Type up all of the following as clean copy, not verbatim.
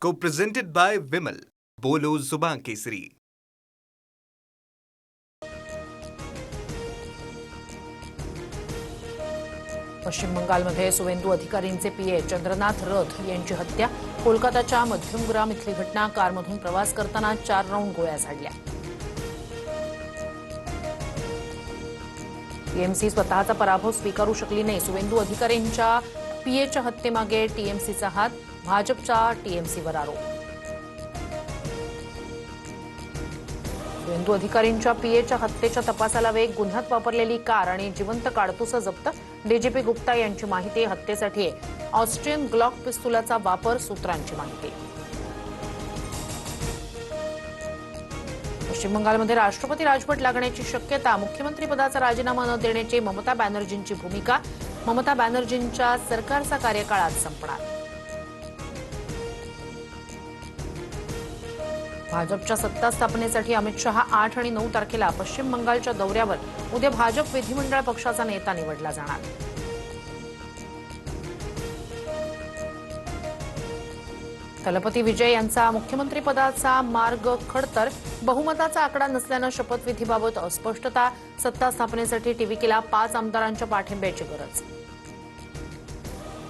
Co-presented by Vimal. बोलो जुबान केसरी. पश्चिम बंगालमध्ये सुवेंदू अधिकारींचे पीए चंद्रनाथ रथ यांची हत्या. कोलकाताच्या मध्यमग्राम इथली घटना. कारमधून प्रवास करताना 4 राऊंड गोळ्या झाडल्या. टीएमसी स्वतःचा पराभव स्वीकारू शकली नाही. सुवेंदू अधिकारींच्या पीएच्या हत्येमागे टीएमसीचा हात. भाजपचा टीएमसीवर आरोप. सुवेंदू अधिकारींच्या पीएच्या हत्येच्या तपासाला वेग. गुन्ह्यात वापरलेली कार आणि जिवंत काडतुसं जप्त. डीजीपी गुप्ता यांची माहिती. हत्येसाठी ऑस्ट्रियन ग्लॉक पिस्तुलाचा वापर. सूत्रांची माहिती. पश्चिम बंगालमध्ये राष्ट्रपती राजवट लागण्याची शक्यता. मुख्यमंत्रीपदाचा राजीनामा न देण्याची ममता बॅनर्जींची भूमिका. ममता बॅनर्जींच्या सरकारचा कार्यकाळ आज संपणार. भाजपच्या सत्ता स्थापनेसाठी अमित शहा 8 आणि 9 तारखेला पश्चिम बंगालच्या दौऱ्यावर. उद्या भाजप विधिमंडळ पक्षाचा नेता निवडला जाणार. तलपती विजय यांचा मुख्यमंत्रीपदाचा मार्ग खडतर. बहुमताचा आकडा नसल्यानं शपथविधीबाबत अस्पष्टता. सत्ता स्थापनेसाठी टीव्हीकेला 5 आमदारांच्या पाठिंब्याची गरज.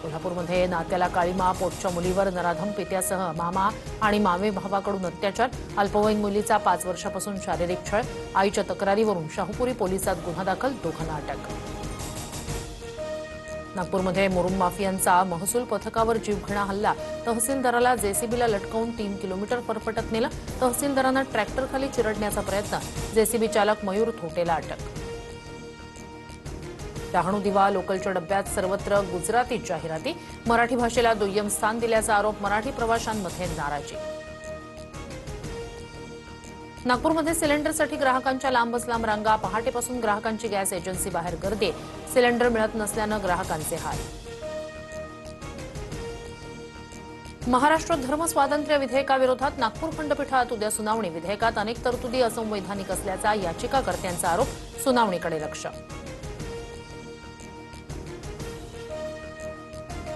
कोल्हापूरमध्ये नात्याला काळीमा. पोटच्या मुलीवर नराधम पित्यासह मामा आणि मामे भावाकडून अत्याचार. अल्पवयीन मुलीचा 5 वर्षापासून शारीरिक छळ. आईच्या तक्रारीवरून शाहूपुरी पोलिसात गुन्हा दाखल. दोघांना अटक. नागपूरमध्ये मुरुम माफियांचा महसूल पथकावर जीवघेणा हल्ला. तहसीलदाराला जेसीबीला लटकवून 3 किलोमीटर फरफटत नेलं. तहसीलदारांना ट्रॅक्टरखाली चिरडण्याचा प्रयत्न. जेसीबी चालक मयूर थोटेला अटक. डहाणू दिवा लोकलच्या डब्यात सर्वत्र गुजराती जाहिराती. मराठी भाषेला दुय्यम स्थान दिल्याचा आरोप. मराठी प्रवाशांमध्ये नाराजी. नागपूरमध्ये सिलेंडरसाठी ग्राहकांच्या लांबच लांब रांगा. पहाटेपासून ग्राहकांची गॅस एजन्सी बाहेर गर्दी. सिलेंडर मिळत नसल्यानं ग्राहकांचे हाल. महाराष्ट्र धर्म स्वातंत्र्य विधेयकाविरोधात नागपूर खंडपीठात उद्या सुनावणी. विधेयकात अनेक तरतुदी असंवैधानिक असल्याचा याचिकाकर्त्यांचा आरोप. सुनावणीकडे लक्ष.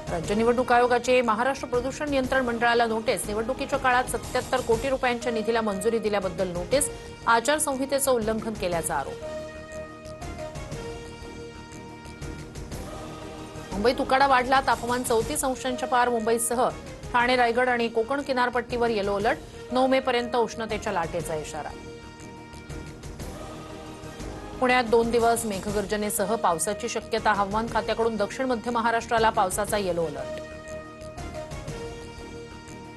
राज्य निवडणूक आयोगाची महाराष्ट्र प्रदूषण नियंत्रण मंडळाला नोटीस. निवडणुकीच्या काळात 77 कोटी रुपयांच्या निधीला मंजुरी दिल्याबद्दल नोटीस. आचारसंहितेचं उल्लंघन केल्याचा आरोप. मुंबईत उकाडा वाढला. तापमान 34 अंशांच्या पार. मुंबईसह ठाणे, रायगड आणि कोकण किनारपट्टीवर येलो अलर्ट. 9 मे पर्यंत उष्णतेच्या लाटेचा इशारा. पुण्यात 2 दिवस मेघगर्जनेसह पावसाची शक्यता. हवामान खात्याकडून दक्षिण मध्य महाराष्ट्राला पावसाचा येलो अलर्ट.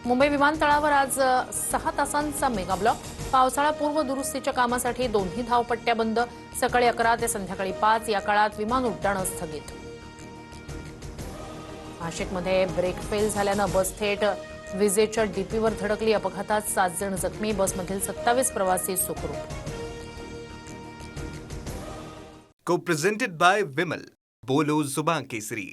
मुंबई विमानतळावर आज 6 तासांचा मेगा ब्लॉक. पावसाळा पूर्व दुरुस्तीच्या कामासाठी दोन्ही धावपट्ट्या बंद. सकाळी 11 ते संध्याकाळी 5 या काळात विमान उड्डाणं स्थगित. नाशिकमध्ये ब्रेक फेल झाल्यानं बस थेट विजेच्या डीपीवर धडकली. अपघातात 7 जण जखमी. बसमधील 27 प्रवासी सुखरूप. Co-presented by Vimal. बोलो जुबान केसरी.